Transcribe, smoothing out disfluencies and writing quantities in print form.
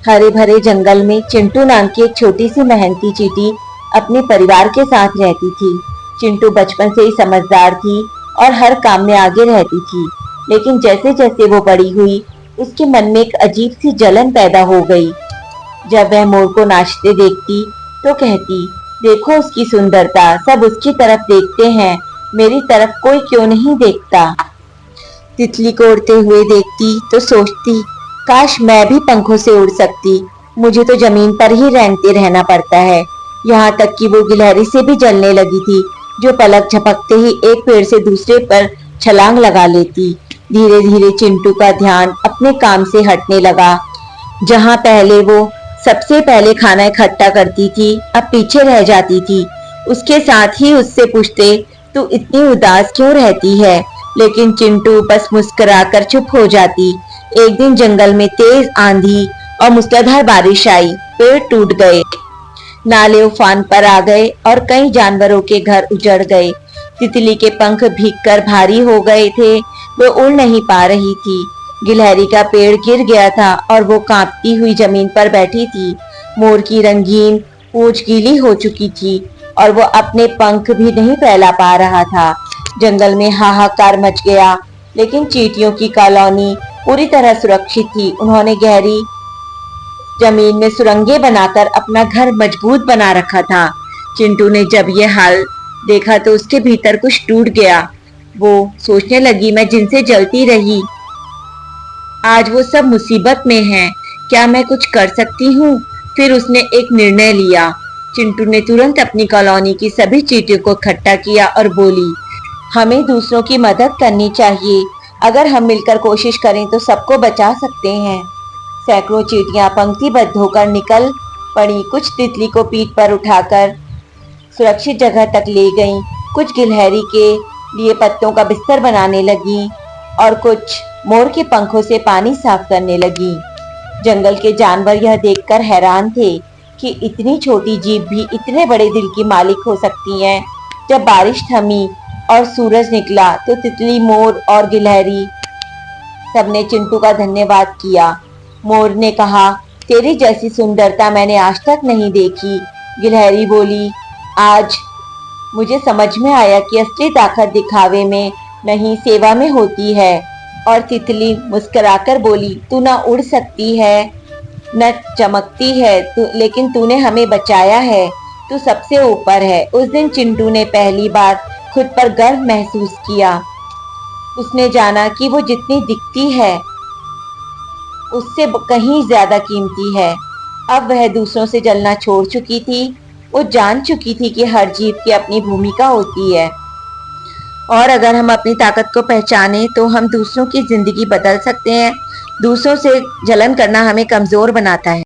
हरे भरे जंगल में चिंटू नाम की एक छोटी सी मेहनती चींटी अपने परिवार के साथ रहती थी। चिंटू बचपन से ही समझदार थी और हर काम में आगे रहती थी। लेकिन जैसे जैसे वो बड़ी हुई, उसके मन में एक अजीब सी जलन पैदा हो गई। जब वह मोर को नाचते देखती तो कहती, देखो उसकी सुंदरता, सब उसकी तरफ देखते हैं, मेरी तरफ कोई क्यों नहीं देखता। तितली को उड़ते हुए देखती तो सोचती, काश मैं भी पंखों से उड़ सकती, मुझे तो जमीन पर ही रेंगते रहना पड़ता है। यहाँ तक कि वो गिलहरी से भी जलने लगी थी, जो पलक झपकते ही एक पेड़ से दूसरे पर छलांग लगा लेती। धीरे धीरे चिंटू का ध्यान अपने काम से हटने लगा। जहाँ पहले वो सबसे पहले खाना इकट्ठा करती थी, अब पीछे रह जाती थी। उसके साथ ही उससे पूछते, तू इतनी उदास क्यों रहती है? लेकिन चिंटू बस मुस्कुराकर चुप हो जाती। एक दिन जंगल में तेज आंधी और मूसलाधार बारिश आई, पेड़ टूट गए, नाले उफान पर आ गए और कई जानवरों के घर उजड़ गए। तितली के पंख भीगकर भारी हो गए थे, वो उड़ नहीं पा रही थी। गिलहरी का पेड़ गिर गया था और वो कांपती हुई जमीन पर बैठी थी। मोर की रंगीन पूंछ गीली हो चुकी थी और वो अपने पंख भी नहीं फैला पा रहा था। जंगल में हाहाकार मच गया, लेकिन चींटियों की कॉलोनी पूरी तरह सुरक्षित थी। उन्होंने गहरी जमीन में सुरंगें बनाकर अपना घर मजबूत बना रखा था। चिंटू ने जब ये हाल देखा तो उसके भीतर कुछ टूट गया। वो सोचने लगी, मैं जिनसे जलती रही, आज वो सब मुसीबत में हैं। क्या मैं कुछ कर सकती हूँ? फिर उसने एक निर्णय लिया। चिंटू ने तुरंत अपनी कॉलोनी की सभी चींटियों को इकट्ठा किया और बोली, हमें दूसरों की मदद करनी चाहिए। अगर हम मिलकर कोशिश करें तो सबको बचा सकते हैं। सैकड़ों चींटियां पंक्तिबद्ध होकर निकल पड़ी। कुछ तितली को पीठ पर उठाकर सुरक्षित जगह तक ले गईं, कुछ गिलहरी के लिए पत्तों का बिस्तर बनाने लगी और कुछ मोर के पंखों से पानी साफ करने लगी। जंगल के जानवर यह देखकर हैरान थे कि इतनी छोटी जीव भी इतने बड़े दिल की मालिक हो सकती हैं। जब बारिश थमी और सूरज निकला तो तितली, मोर और गिलहरी सबने चिंटू का धन्यवाद किया। मोर ने कहा, तेरी जैसी सुंदरता मैंने आज तक नहीं देखी। गिलहरी बोली, आज मुझे समझ में आया कि असली ताकत दिखावे में नहीं, सेवा में होती है। और तितली मुस्कुराकर बोली, तू ना उड़ सकती है, न चमकती है, लेकिन तूने हमें बचाया है, तू सबसे ऊपर है। उस दिन चिंटू ने पहली बार खुद पर गर्व महसूस किया। उसने जाना कि वो जितनी दिखती है उससे कहीं ज्यादा कीमती है। अब वह दूसरों से जलना छोड़ चुकी थी। वो जान चुकी थी कि हर जीव की अपनी भूमिका होती है और अगर हम अपनी ताकत को पहचाने तो हम दूसरों की जिंदगी बदल सकते हैं। दूसरों से जलन करना हमें कमजोर बनाता है।